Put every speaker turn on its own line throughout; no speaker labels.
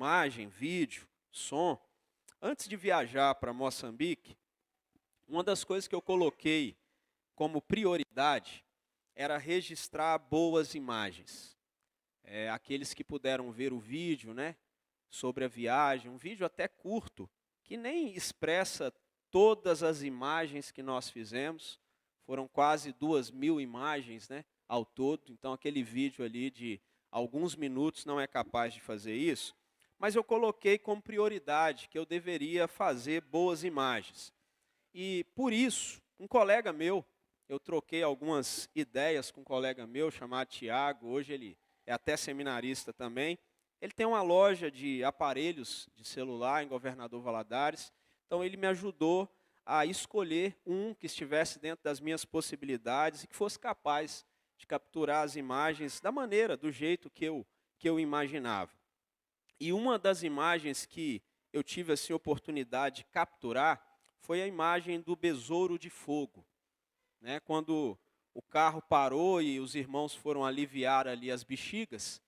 imagem, vídeo, som. Antes de viajar para Moçambique, uma das coisas que eu coloquei como prioridade era registrar boas imagens. Aqueles que puderam ver o vídeo, né, sobre a viagem, um vídeo até curto, que nem expressa todas as imagens que nós fizemos, foram quase 2.000 imagens, né, ao todo, então aquele vídeo ali de alguns minutos não é capaz de fazer isso, mas eu coloquei como prioridade que eu deveria fazer boas imagens. E por isso, um colega meu, eu troquei algumas ideias com um colega meu chamado Tiago, hoje ele é até seminarista também. Ele tem uma loja de aparelhos de celular em Governador Valadares, então ele me ajudou a escolher um que estivesse dentro das minhas possibilidades e que fosse capaz de capturar as imagens da maneira, do jeito que eu imaginava. E uma das imagens que eu tive assim, oportunidade de capturar foi a imagem do besouro de fogo. Né? Quando o carro parou e os irmãos foram aliviar ali as bexigas,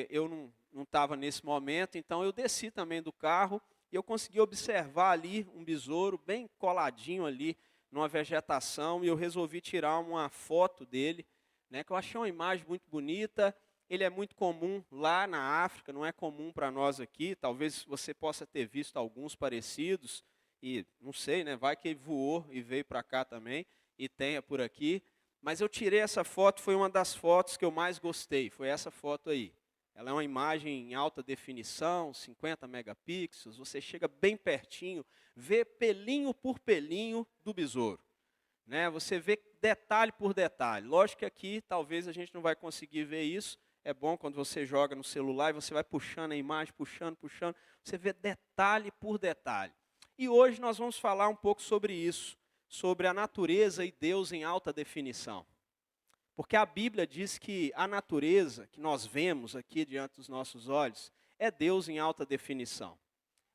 eu não estava nesse momento, então eu desci também do carro e eu consegui observar ali um besouro bem coladinho ali numa vegetação e eu resolvi tirar uma foto dele, né, que eu achei uma imagem muito bonita. Ele é muito comum lá na África, não é comum para nós aqui, talvez você possa ter visto alguns parecidos, e não sei, né, vai que ele voou e veio para cá também, e tenha por aqui, mas eu tirei essa foto, foi uma das fotos que eu mais gostei, foi essa foto aí. Ela é uma imagem em alta definição, 50 megapixels, você chega bem pertinho, vê pelinho por pelinho do besouro. Né? Você vê detalhe por detalhe. Lógico que aqui talvez a gente não vai conseguir ver isso, é bom quando você joga no celular e você vai puxando a imagem, puxando, você vê detalhe por detalhe. E hoje nós vamos falar um pouco sobre isso, sobre a natureza e Deus em alta definição. Porque a Bíblia diz que a natureza que nós vemos aqui diante dos nossos olhos é Deus em alta definição.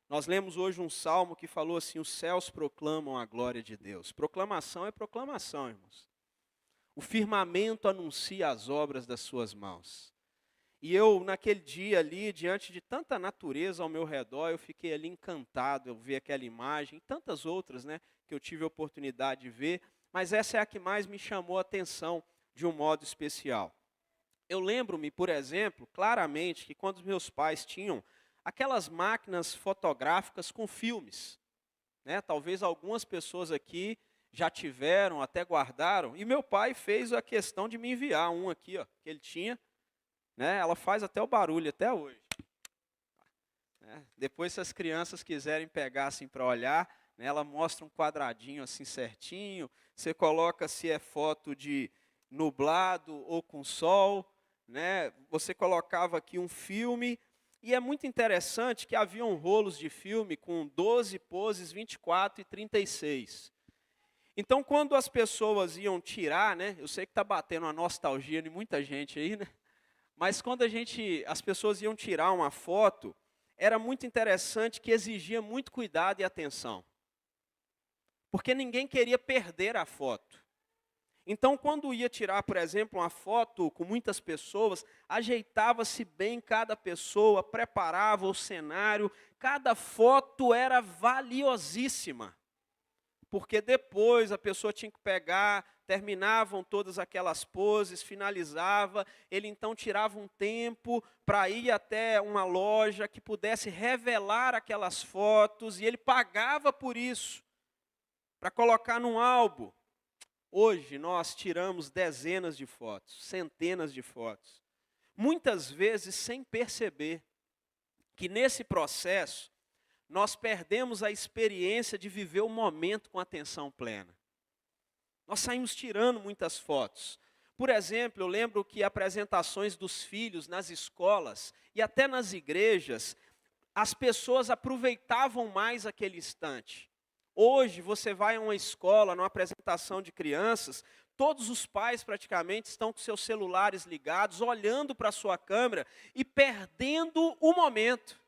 Nós lemos hoje um salmo que falou assim: os céus proclamam a glória de Deus. Proclamação é proclamação, irmãos. O firmamento anuncia as obras das suas mãos. E eu, naquele dia ali, diante de tanta natureza ao meu redor, eu fiquei ali encantado, eu vi aquela imagem, e tantas outras, né, que eu tive a oportunidade de ver, mas essa é a que mais me chamou a atenção de um modo especial. Eu lembro-me, por exemplo, claramente, que quando meus pais tinham aquelas máquinas fotográficas com filmes, né, talvez algumas pessoas aqui já tiveram, até guardaram, e meu pai fez a questão de me enviar um aqui, ó, que ele tinha. Né, ela faz até o barulho, até hoje. Depois, se as crianças quiserem pegar assim para olhar, né, ela mostra um quadradinho assim certinho, você coloca se é foto de nublado ou com sol, né, você colocava aqui um filme, e é muito interessante que haviam rolos de filme com 12 poses, 24 e 36. Então, quando as pessoas iam tirar, né, eu sei que está batendo uma nostalgia de muita gente aí, né? Mas quando as pessoas iam tirar uma foto, era muito interessante que exigia muito cuidado e atenção. Porque ninguém queria perder a foto. Então, quando ia tirar, por exemplo, uma foto com muitas pessoas, ajeitava-se bem cada pessoa, preparava o cenário, cada foto era valiosíssima. Porque depois a pessoa tinha que pegar, terminavam todas aquelas poses, finalizava, ele então tirava um tempo para ir até uma loja que pudesse revelar aquelas fotos, e ele pagava por isso, para colocar num álbum. Hoje nós tiramos dezenas de fotos, centenas de fotos, muitas vezes sem perceber que nesse processo nós perdemos a experiência de viver o momento com atenção plena. Nós saímos tirando muitas fotos. Por exemplo, eu lembro que apresentações dos filhos nas escolas e até nas igrejas, as pessoas aproveitavam mais aquele instante. Hoje, você vai a uma escola, numa apresentação de crianças, todos os pais praticamente estão com seus celulares ligados, olhando para a sua câmera e perdendo o momento.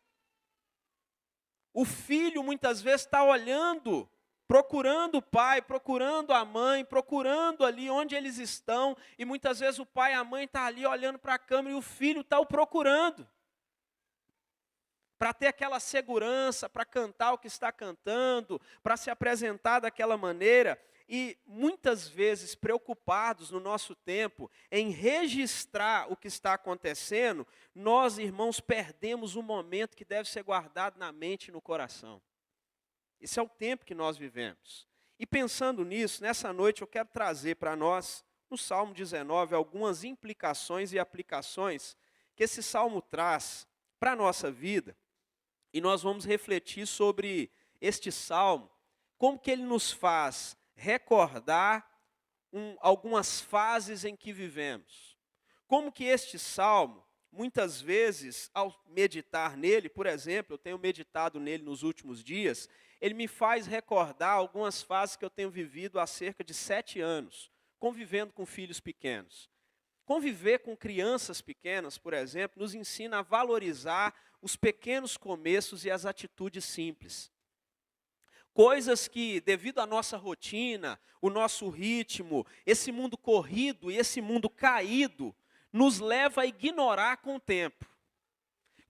O filho muitas vezes está olhando, procurando o pai, procurando a mãe, procurando ali onde eles estão, e muitas vezes o pai e a mãe estão ali olhando para a câmera e o filho está o procurando. para ter aquela segurança, para cantar o que está cantando, para se apresentar daquela maneira, e muitas vezes preocupados no nosso tempo em registrar o que está acontecendo, nós, irmãos, perdemos um momento que deve ser guardado na mente e no coração. Esse é o tempo que nós vivemos. E pensando nisso, nessa noite eu quero trazer para nós, no Salmo 19, algumas implicações e aplicações que esse Salmo traz para a nossa vida. E nós vamos refletir sobre este Salmo, como que ele nos faz recordar algumas fases em que vivemos. Como que este Salmo, muitas vezes, ao meditar nele, por exemplo, eu tenho meditado nele nos últimos dias, ele me faz recordar algumas fases que eu tenho vivido há cerca de 7 anos, convivendo com filhos pequenos. Conviver com crianças pequenas, por exemplo, nos ensina a valorizar os pequenos começos e as atitudes simples. Coisas que, devido à nossa rotina, o nosso ritmo, esse mundo corrido e esse mundo caído, nos leva a ignorar com o tempo.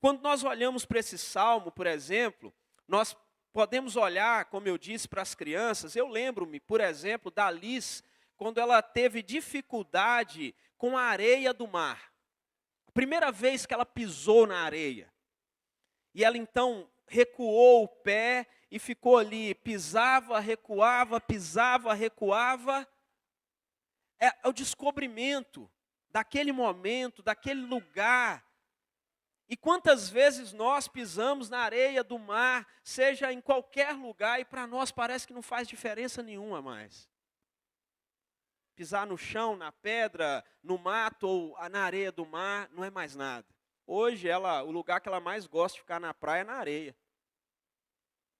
Quando nós olhamos para esse salmo, por exemplo, nós podemos olhar, como eu disse, para as crianças. Eu lembro-me, por exemplo, da Liz, quando ela teve dificuldade com a areia do mar. A primeira vez que ela pisou na areia. E ela então recuou o pé e ficou ali, pisava, recuava, pisava, recuava. É o descobrimento daquele momento, daquele lugar. E quantas vezes nós pisamos na areia do mar, seja em qualquer lugar, e para nós parece que não faz diferença nenhuma mais. Pisar no chão, na pedra, no mato ou na areia do mar, não é mais nada. Hoje, o lugar que ela mais gosta de ficar na praia é na areia.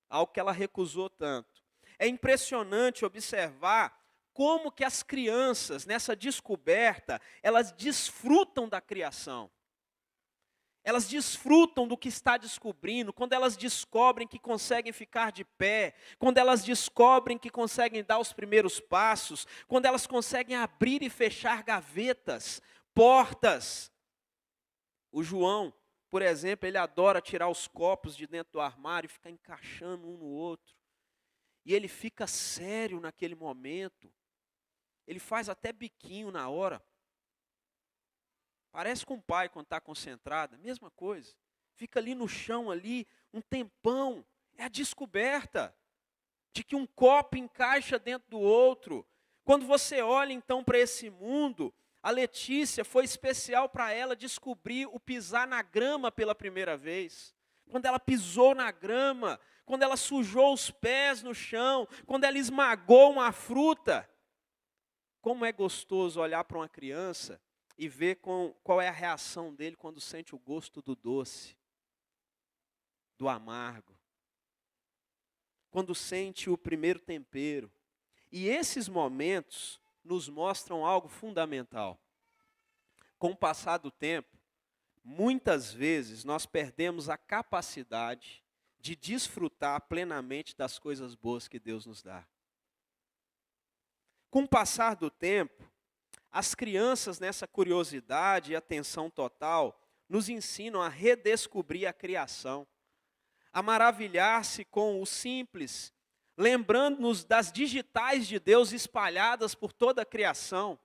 Algo que ela recusou tanto. É impressionante observar como que as crianças, nessa descoberta, elas desfrutam da criação. Elas desfrutam do que está descobrindo, quando elas descobrem que conseguem ficar de pé, quando elas descobrem que conseguem dar os primeiros passos, quando elas conseguem abrir e fechar gavetas, portas. O João, por exemplo, ele adora tirar os copos de dentro do armário e ficar encaixando um no outro. E ele fica sério naquele momento. Ele faz até biquinho na hora. Parece com o pai quando está concentrado, a mesma coisa. Fica ali no chão, ali, um tempão. É a descoberta de que um copo encaixa dentro do outro. Quando você olha então para esse mundo, a Letícia foi especial para ela descobrir o pisar na grama pela primeira vez. Quando ela pisou na grama, quando ela sujou os pés no chão, quando ela esmagou uma fruta. Como é gostoso olhar para uma criança e ver qual é a reação dele quando sente o gosto do doce, do amargo. Quando sente o primeiro tempero. E esses momentos nos mostram algo fundamental. Com o passar do tempo, muitas vezes nós perdemos a capacidade de desfrutar plenamente das coisas boas que Deus nos dá. Com o passar do tempo, as crianças, nessa curiosidade e atenção total, nos ensinam a redescobrir a criação, a maravilhar-se com o simples, lembrando-nos das digitais de Deus espalhadas por toda a criação.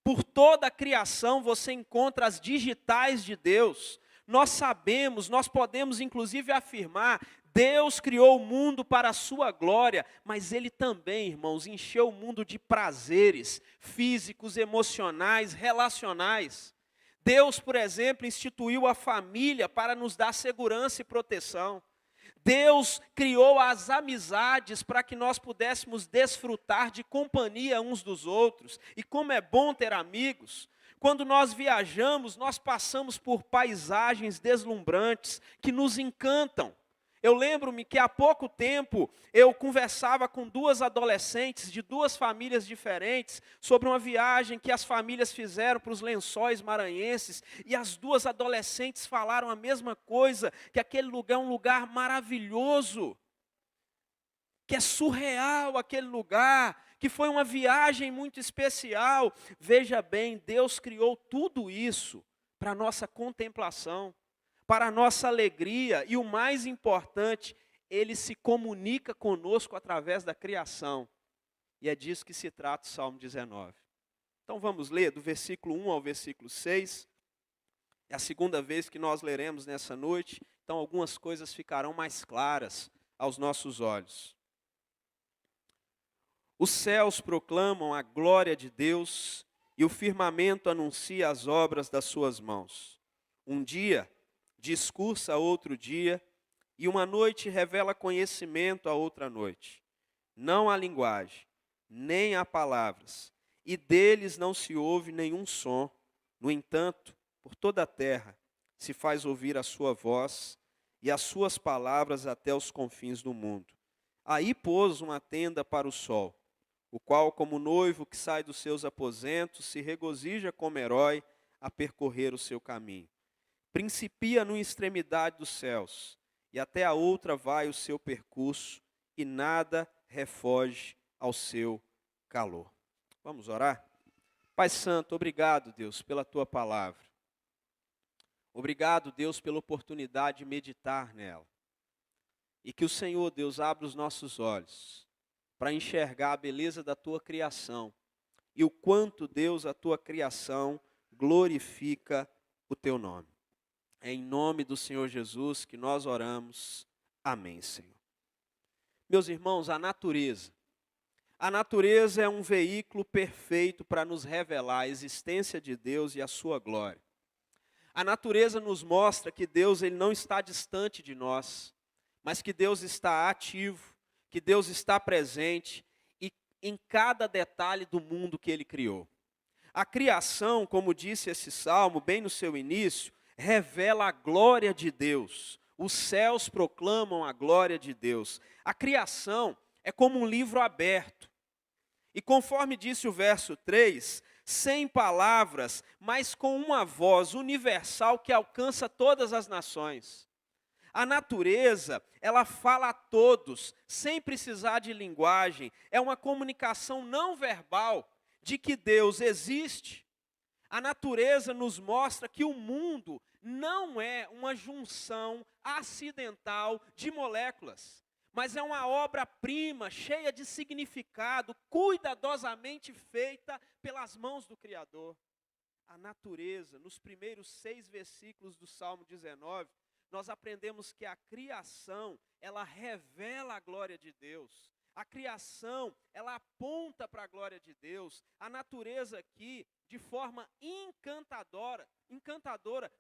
Por toda a criação você encontra as digitais de Deus. Nós sabemos, nós podemos inclusive afirmar, Deus criou o mundo para a sua glória, mas Ele também, irmãos, encheu o mundo de prazeres físicos, emocionais, relacionais. Deus, por exemplo, instituiu a família para nos dar segurança e proteção. Deus criou as amizades para que nós pudéssemos desfrutar de companhia uns dos outros. E como é bom ter amigos. Quando nós viajamos, nós passamos por paisagens deslumbrantes que nos encantam. Eu lembro-me que há pouco tempo eu conversava com 2 adolescentes de 2 famílias diferentes sobre uma viagem que as famílias fizeram para os Lençóis Maranhenses, e as 2 adolescentes falaram a mesma coisa, que aquele lugar é um lugar maravilhoso, que é surreal aquele lugar, que foi uma viagem muito especial. Veja bem, Deus criou tudo isso para a nossa contemplação, para a nossa alegria, e o mais importante, ele se comunica conosco através da criação. E é disso que se trata o Salmo 19. Então vamos ler do versículo 1 ao versículo 6. É a segunda vez que nós leremos nessa noite, então algumas coisas ficarão mais claras aos nossos olhos. Os céus proclamam a glória de Deus e o firmamento anuncia as obras das suas mãos. Um dia discursa a outro dia e uma noite revela conhecimento a outra noite. Não há linguagem, nem há palavras, e deles não se ouve nenhum som. No entanto, por toda a terra se faz ouvir a sua voz e as suas palavras até os confins do mundo. Aí pôs uma tenda para o sol, o qual, como noivo que sai dos seus aposentos, se regozija como herói a percorrer o seu caminho. Principia numa extremidade dos céus, e até a outra vai o seu percurso, e nada refoge ao seu calor. Vamos orar? Pai Santo, obrigado, Deus, pela Tua palavra. Obrigado, Deus, pela oportunidade de meditar nela. E que o Senhor, Deus, abra os nossos olhos para enxergar a beleza da Tua criação e o quanto, Deus, a Tua criação glorifica o Teu nome. É em nome do Senhor Jesus que nós oramos. Amém, Senhor. Meus irmãos, a natureza é um veículo perfeito para nos revelar a existência de Deus e a sua glória. A natureza nos mostra que Deus ele não está distante de nós, mas que Deus está ativo, que Deus está presente e em cada detalhe do mundo que Ele criou. A criação, como disse esse salmo, bem no seu início, revela a glória de Deus. Os céus proclamam a glória de Deus. A criação é como um livro aberto. E conforme disse o verso 3, sem palavras, mas com uma voz universal que alcança todas as nações. A natureza, ela fala a todos, sem precisar de linguagem. É uma comunicação não verbal de que Deus existe. A natureza nos mostra que o mundo não é uma junção acidental de moléculas, mas é uma obra-prima, cheia de significado, cuidadosamente feita pelas mãos do Criador. A natureza, nos primeiros 6 versículos do Salmo 19, nós aprendemos que a criação, ela revela a glória de Deus. A criação, ela aponta para a glória de Deus. A natureza aqui, de forma encantadora,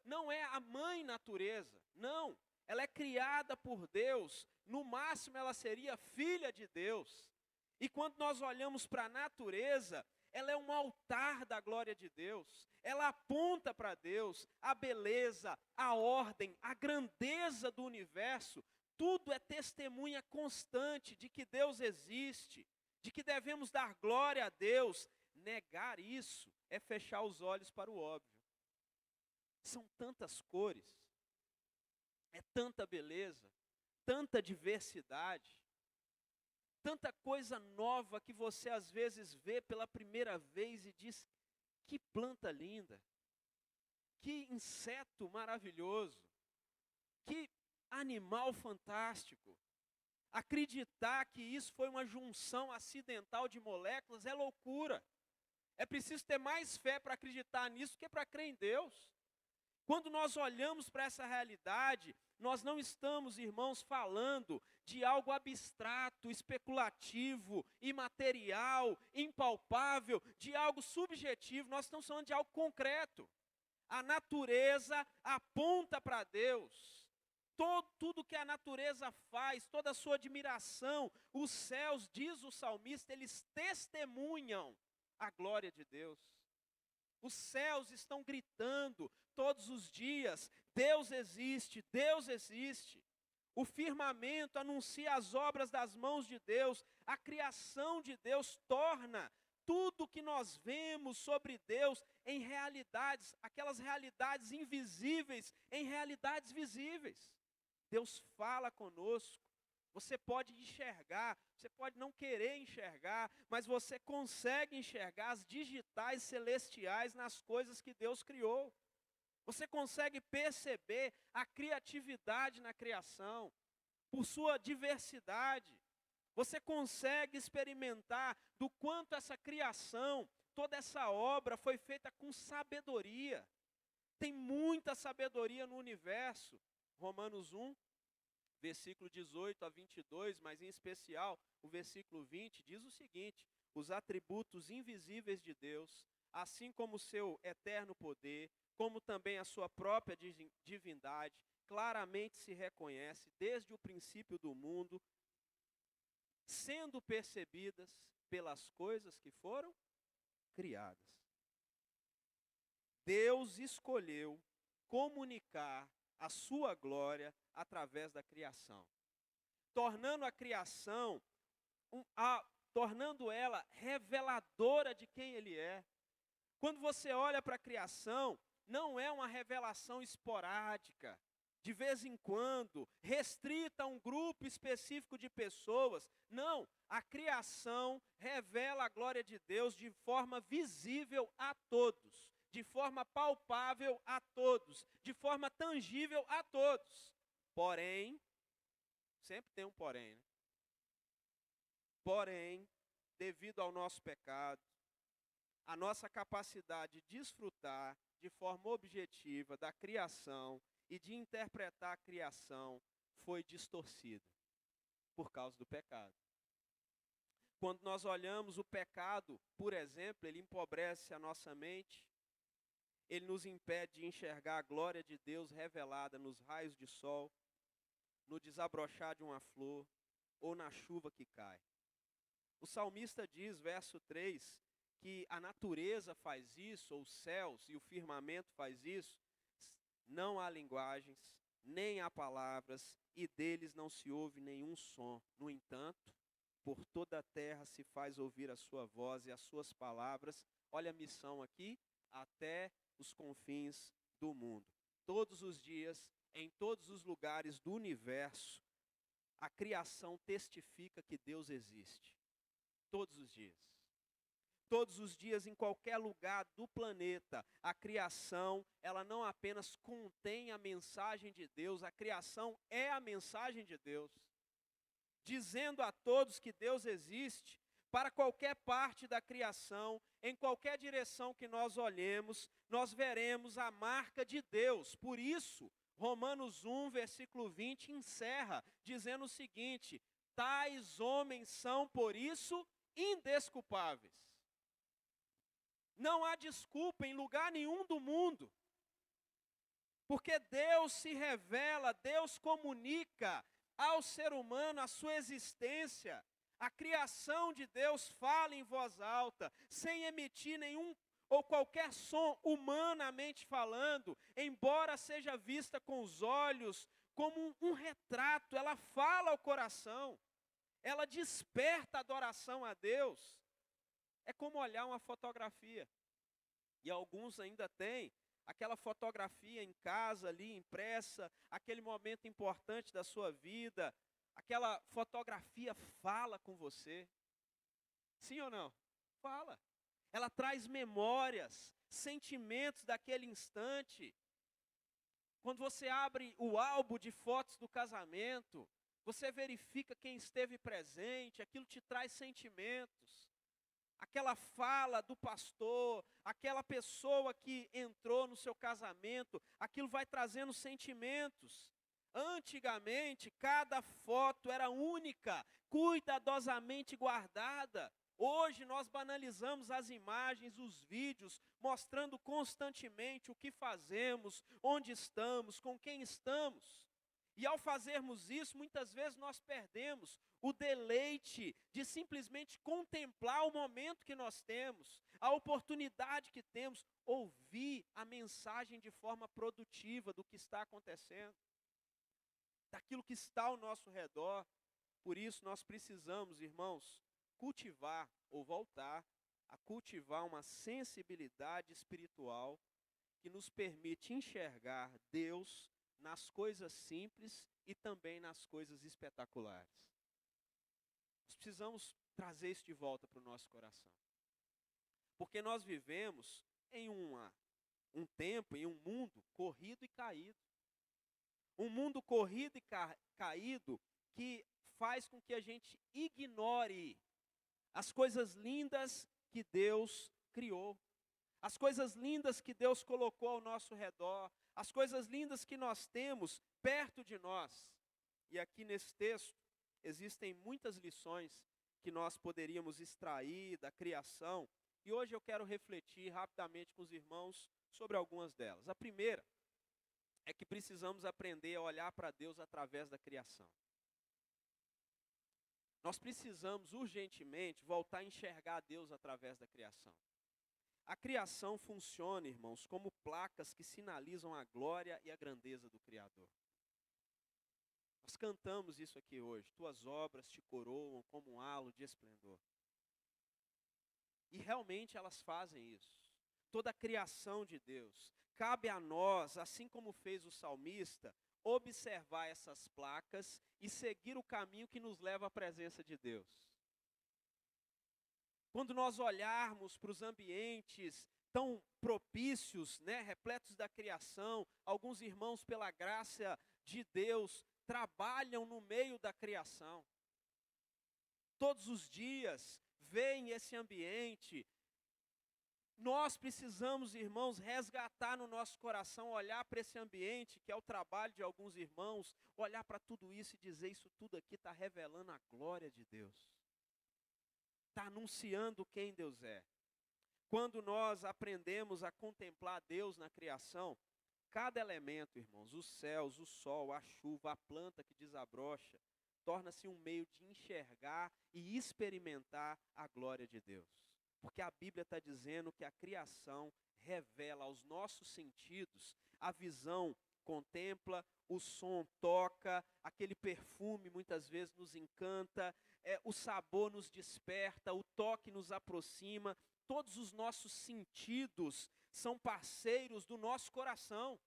não é a mãe natureza, não. Ela é criada por Deus, no máximo ela seria filha de Deus. E quando nós olhamos para a natureza, ela é um altar da glória de Deus. Ela aponta para Deus, a beleza, a ordem, a grandeza do universo. Tudo é testemunha constante de que Deus existe, de que devemos dar glória a Deus. Negar isso é fechar os olhos para o óbvio. São tantas cores, é tanta beleza, tanta diversidade, tanta coisa nova que você às vezes vê pela primeira vez e diz: que planta linda, que inseto maravilhoso, que animal fantástico. Acreditar que isso foi uma junção acidental de moléculas é loucura. É preciso ter mais fé para acreditar nisso que para crer em Deus. Quando nós olhamos para essa realidade, nós não estamos, irmãos, falando de algo abstrato, especulativo, imaterial, impalpável, de algo subjetivo. Nós estamos falando de algo concreto. A natureza aponta para Deus. Tudo que a natureza faz, toda a sua admiração, os céus, diz o salmista, eles testemunham a glória de Deus. Os céus estão gritando todos os dias: Deus existe, Deus existe. O firmamento anuncia as obras das mãos de Deus. A criação de Deus torna tudo que nós vemos sobre Deus em realidades, aquelas realidades invisíveis, em realidades visíveis. Deus fala conosco. Você pode enxergar, você pode não querer enxergar, mas você consegue enxergar as digitais celestiais nas coisas que Deus criou. Você consegue perceber a criatividade na criação, por sua diversidade. Você consegue experimentar do quanto essa criação, toda essa obra foi feita com sabedoria. Tem muita sabedoria no universo. Romanos 1, versículo 18 a 22, mas em especial o versículo 20, diz o seguinte: os atributos invisíveis de Deus, assim como o seu eterno poder, como também a sua própria divindade, claramente se reconhece desde o princípio do mundo, sendo percebidas pelas coisas que foram criadas. Deus escolheu comunicar a sua glória através da criação, tornando a criação, tornando ela reveladora de quem Ele é. Quando você olha para a criação, não é uma revelação esporádica, de vez em quando, restrita a um grupo específico de pessoas. Não, a criação revela a glória de Deus de forma visível a todos, de forma palpável a todos, de forma tangível a todos. Porém, sempre tem um porém, né? Porém, devido ao nosso pecado, a nossa capacidade de desfrutar de forma objetiva da criação e de interpretar a criação foi distorcida por causa do pecado. Quando nós olhamos o pecado, por exemplo, ele empobrece a nossa mente, ele nos impede de enxergar a glória de Deus revelada nos raios de sol, no desabrochar de uma flor ou na chuva que cai. O salmista diz, verso 3, que a natureza faz isso, ou os céus e o firmamento faz isso, não há linguagens, nem há palavras, e deles não se ouve nenhum som. No entanto, por toda a terra se faz ouvir a sua voz e as suas palavras. Olha a missão aqui, até os confins do mundo. Todos os dias, em todos os lugares do universo, a criação testifica que Deus existe. Todos os dias. Todos os dias, em qualquer lugar do planeta, a criação, ela não apenas contém a mensagem de Deus, a criação é a mensagem de Deus, dizendo a todos que Deus existe. Para qualquer parte da criação, em qualquer direção que nós olhemos, nós veremos a marca de Deus. Por isso, Romanos 1, versículo 20, encerra dizendo o seguinte: tais homens são, por isso, indesculpáveis. Não há desculpa em lugar nenhum do mundo, porque Deus se revela, Deus comunica ao ser humano a sua existência. A criação de Deus fala em voz alta, sem emitir nenhum ou qualquer som humanamente falando, embora seja vista com os olhos como um retrato, ela fala ao coração, ela desperta adoração a Deus. É como olhar uma fotografia. E alguns ainda têm aquela fotografia em casa ali, impressa, aquele momento importante da sua vida, aquela fotografia fala com você. Sim ou não? Fala. Ela traz memórias, sentimentos daquele instante. Quando você abre o álbum de fotos do casamento, você verifica quem esteve presente, aquilo te traz sentimentos. Aquela fala do pastor, aquela pessoa que entrou no seu casamento, aquilo vai trazendo sentimentos. Antigamente, cada foto era única, cuidadosamente guardada. Hoje nós banalizamos as imagens, os vídeos, mostrando constantemente o que fazemos, onde estamos, com quem estamos. E ao fazermos isso, muitas vezes nós perdemos o deleite de simplesmente contemplar o momento que nós temos, a oportunidade que temos, ouvir a mensagem de forma produtiva do que está acontecendo, daquilo que está ao nosso redor. Por isso nós precisamos, irmãos, cultivar ou voltar a cultivar uma sensibilidade espiritual que nos permite enxergar Deus nas coisas simples e também nas coisas espetaculares. Nós precisamos trazer isso de volta para o nosso coração. Porque nós vivemos em uma um tempo, em um mundo corrido e caído. Um mundo corrido e caído que faz com que a gente ignore as coisas lindas que Deus criou. As coisas lindas que Deus colocou ao nosso redor. As coisas lindas que nós temos perto de nós. E aqui nesse texto existem muitas lições que nós poderíamos extrair da criação. E hoje eu quero refletir rapidamente com os irmãos sobre algumas delas. A primeira é que precisamos aprender a olhar para Deus através da criação. Nós precisamos urgentemente voltar a enxergar Deus através da criação. A criação funciona, irmãos, como placas que sinalizam a glória e a grandeza do Criador. Nós cantamos isso aqui hoje. Tuas obras te coroam como um halo de esplendor. E realmente elas fazem isso. Toda a criação de Deus. Cabe a nós, assim como fez o salmista, observar essas placas e seguir o caminho que nos leva à presença de Deus. Quando nós olharmos para os ambientes tão propícios, repletos da criação, alguns irmãos, pela graça de Deus, trabalham no meio da criação. Todos os dias, veem esse ambiente. Nós precisamos, irmãos, resgatar no nosso coração, olhar para esse ambiente, que é o trabalho de alguns irmãos, olhar para tudo isso e dizer, isso tudo aqui está revelando a glória de Deus. Está anunciando quem Deus é. Quando nós aprendemos a contemplar Deus na criação, cada elemento, irmãos, os céus, o sol, a chuva, a planta que desabrocha, torna-se um meio de enxergar e experimentar a glória de Deus. Porque a Bíblia está dizendo que a criação revela aos nossos sentidos, a visão contempla, o som toca, aquele perfume muitas vezes nos encanta, o sabor nos desperta, o toque nos aproxima, todos os nossos sentidos são parceiros do nosso coração.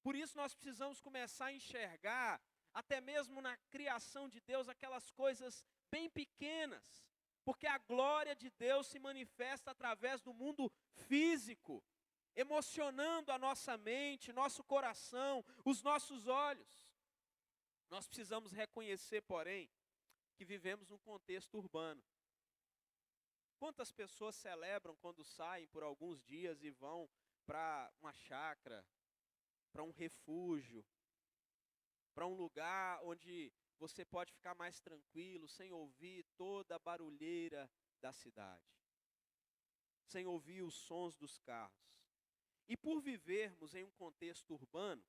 Por isso nós precisamos começar a enxergar, até mesmo na criação de Deus, aquelas coisas bem pequenas, porque a glória de Deus se manifesta através do mundo físico, emocionando a nossa mente, nosso coração, os nossos olhos. Nós precisamos reconhecer, porém, que vivemos num contexto urbano. Quantas pessoas celebram quando saem por alguns dias e vão para uma chácara, para um refúgio, para um lugar onde você pode ficar mais tranquilo, sem ouvir toda a barulheira da cidade, sem ouvir os sons dos carros. E por vivermos em um contexto urbano,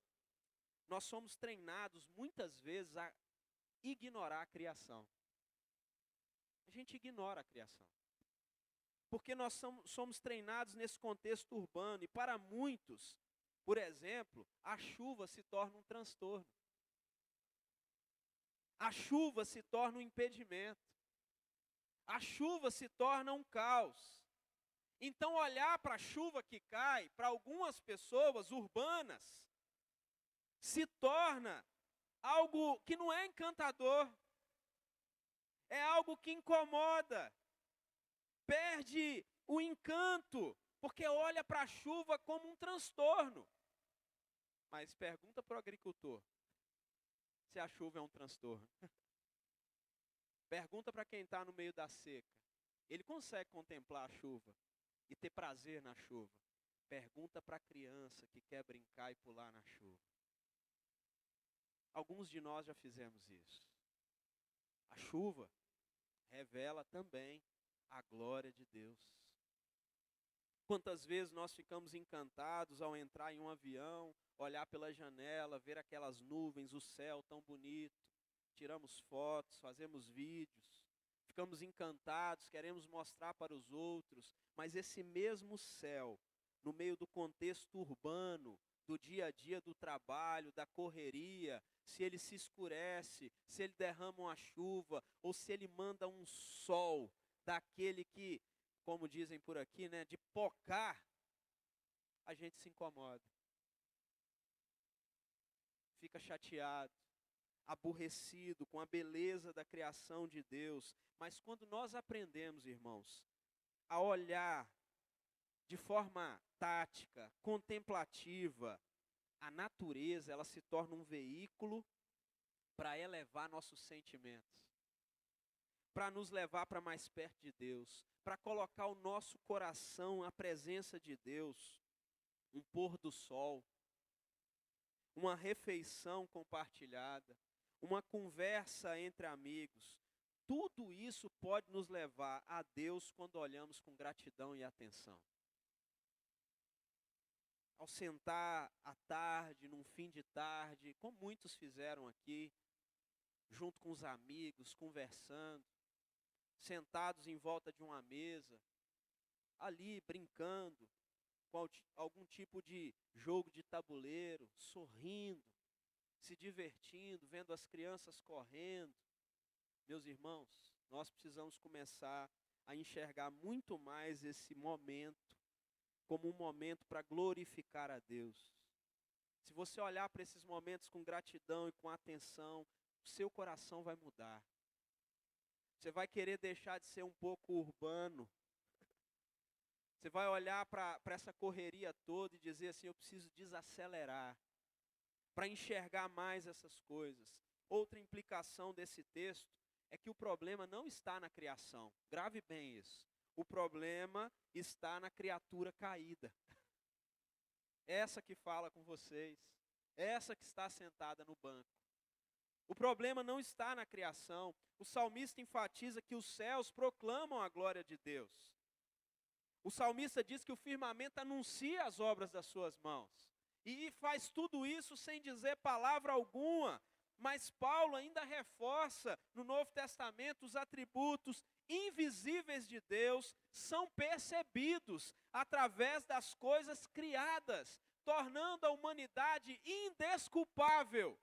nós somos treinados muitas vezes a ignorar a criação. A gente ignora a criação. Porque nós somos treinados nesse contexto urbano. E para muitos, por exemplo, a chuva se torna um transtorno. A chuva se torna um impedimento. A chuva se torna um caos. Então, olhar para a chuva que cai, para algumas pessoas urbanas, se torna algo que não é encantador. É algo que incomoda. Perde o encanto, porque olha para a chuva como um transtorno. Mas pergunta para o agricultor se a chuva é um transtorno. Pergunta para quem está no meio da seca. Ele consegue contemplar a chuva e ter prazer na chuva. Pergunta para a criança que quer brincar e pular na chuva. Alguns de nós já fizemos isso. A chuva revela também a glória de Deus. Quantas vezes nós ficamos encantados ao entrar em um avião, olhar pela janela, ver aquelas nuvens, o céu tão bonito, tiramos fotos, fazemos vídeos, ficamos encantados, queremos mostrar para os outros, mas esse mesmo céu, no meio do contexto urbano, do dia a dia do trabalho, da correria, se ele se escurece, se ele derrama uma chuva, ou se ele manda um sol, daquele que, como dizem por aqui, de pocar, a gente se incomoda. Fica chateado, aborrecido com a beleza da criação de Deus. Mas quando nós aprendemos, irmãos, a olhar de forma estática, contemplativa, a natureza, ela se torna um veículo para elevar nossos sentimentos, para nos levar para mais perto de Deus, para colocar o nosso coração à presença de Deus, um pôr do sol, uma refeição compartilhada, uma conversa entre amigos. Tudo isso pode nos levar a Deus quando olhamos com gratidão e atenção. Ao sentar à tarde, num fim de tarde, como muitos fizeram aqui, junto com os amigos, conversando, sentados em volta de uma mesa, ali brincando, com algum tipo de jogo de tabuleiro, sorrindo, se divertindo, vendo as crianças correndo. Meus irmãos, nós precisamos começar a enxergar muito mais esse momento como um momento para glorificar a Deus. Se você olhar para esses momentos com gratidão e com atenção, o seu coração vai mudar. Você vai querer deixar de ser um pouco urbano. Você vai olhar para essa correria toda e dizer assim, eu preciso desacelerar, para enxergar mais essas coisas. Outra implicação desse texto é que o problema não está na criação. Grave bem isso. O problema está na criatura caída. Essa que fala com vocês, essa que está sentada no banco. O problema não está na criação. O salmista enfatiza que os céus proclamam a glória de Deus. O salmista diz que o firmamento anuncia as obras das suas mãos. E faz tudo isso sem dizer palavra alguma. Mas Paulo ainda reforça no Novo Testamento os atributos invisíveis de Deus são percebidos através das coisas criadas, tornando a humanidade indesculpável.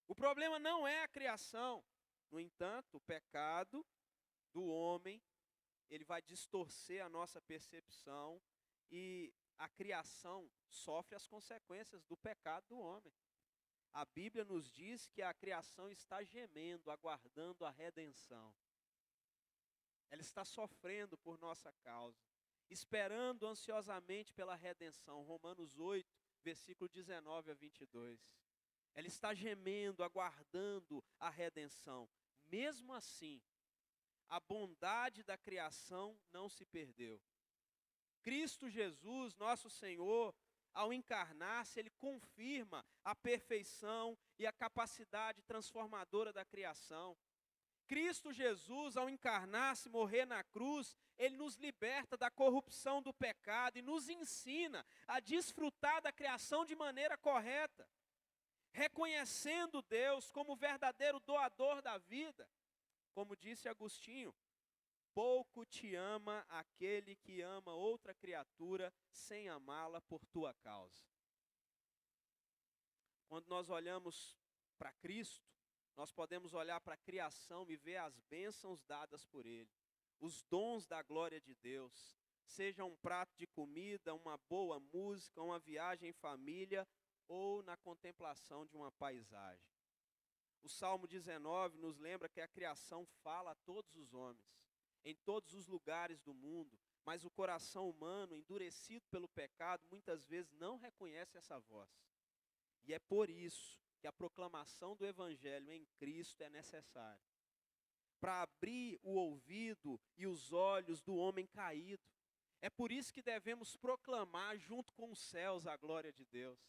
O problema não é a criação. No entanto, o pecado do homem, ele vai distorcer a nossa percepção e a criação sofre as consequências do pecado do homem. A Bíblia nos diz que a criação está gemendo, aguardando a redenção. Ela está sofrendo por nossa causa, esperando ansiosamente pela redenção. Romanos 8, versículo 19 a 22. Ela está gemendo, aguardando a redenção. Mesmo assim, a bondade da criação não se perdeu. Cristo Jesus, nosso Senhor, ao encarnar-se, Ele confirma a perfeição e a capacidade transformadora da criação. Cristo Jesus, ao encarnar-se, morrer na cruz, Ele nos liberta da corrupção do pecado e nos ensina a desfrutar da criação de maneira correta, reconhecendo Deus como o verdadeiro doador da vida. Como disse Agostinho, pouco te ama aquele que ama outra criatura sem amá-la por tua causa. Quando nós olhamos para Cristo, nós podemos olhar para a criação e ver as bênçãos dadas por Ele, os dons da glória de Deus, seja um prato de comida, uma boa música, uma viagem em família ou na contemplação de uma paisagem. O Salmo 19 nos lembra que a criação fala a todos os homens, em todos os lugares do mundo, mas o coração humano, endurecido pelo pecado, muitas vezes não reconhece essa voz. E é por isso que a proclamação do Evangelho em Cristo é necessária, para abrir o ouvido e os olhos do homem caído. É por isso que devemos proclamar junto com os céus a glória de Deus.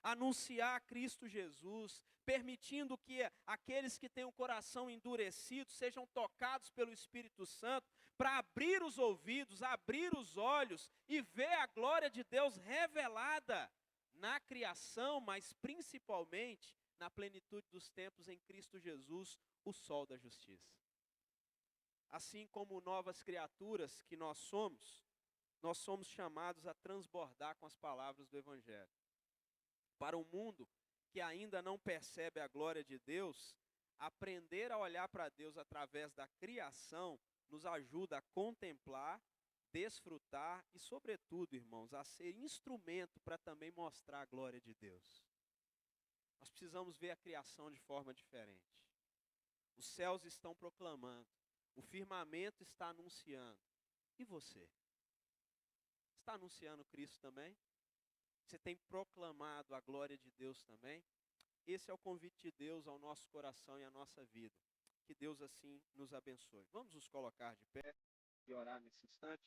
Anunciar Cristo Jesus, permitindo que aqueles que têm o coração endurecido sejam tocados pelo Espírito Santo, para abrir os ouvidos, abrir os olhos e ver a glória de Deus revelada na criação, mas principalmente na plenitude dos tempos em Cristo Jesus, o sol da justiça. Assim como novas criaturas que nós somos chamados a transbordar com as palavras do Evangelho. Para o mundo que ainda não percebe a glória de Deus, aprender a olhar para Deus através da criação nos ajuda a contemplar, desfrutar e, sobretudo, irmãos, a ser instrumento para também mostrar a glória de Deus. Nós precisamos ver a criação de forma diferente. Os céus estão proclamando, o firmamento está anunciando. E você? está anunciando Cristo também? Você tem proclamado a glória de Deus também? Esse é o convite de Deus ao nosso coração e à nossa vida. Que Deus assim nos abençoe. Vamos nos colocar de pé e orar nesse instante?